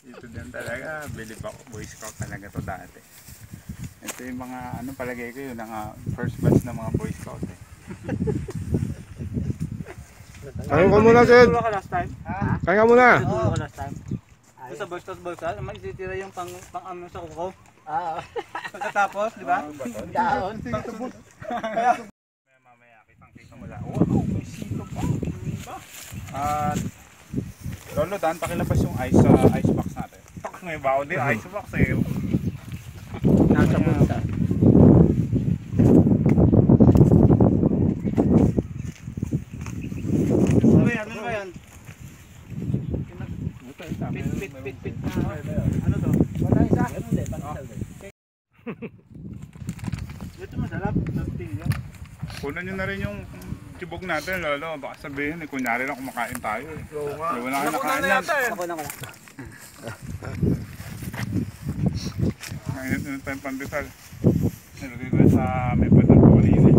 Ito din talaga, bilib ako, Boy Scout talaga to dati. Ito yung mga, ano palagay ko yun, first batch ng mga Boy Scout eh. Kain ka muna, Sid. Tulog ka last time? Ha? Kain ka muna. Tulog ka last time? Doon sa Boy Scout, may ititira yung pang-ano sa kuko. Pagkatapos, di ba? Daon. Mamaya, kitang-kita mo lang. Wow, may silo pa. At, Lolo Dan, pakilabas yung ice box natin. Tak, may baon din ice box eh. Nasa bulsa. Ano ba yan? Pit na. Ano to? Pantalsa? Hindi, pantalsa. Ito masarap. Kunan nyo na rin yung tibog natin, Lolo. Baka sabihin, kunyari lang kumakain tayo eh. Oo nga. Wala ka nakain yan. Ako na. Mainit pa yung pandesal. Nilagay ko sa may pwede ko kanina.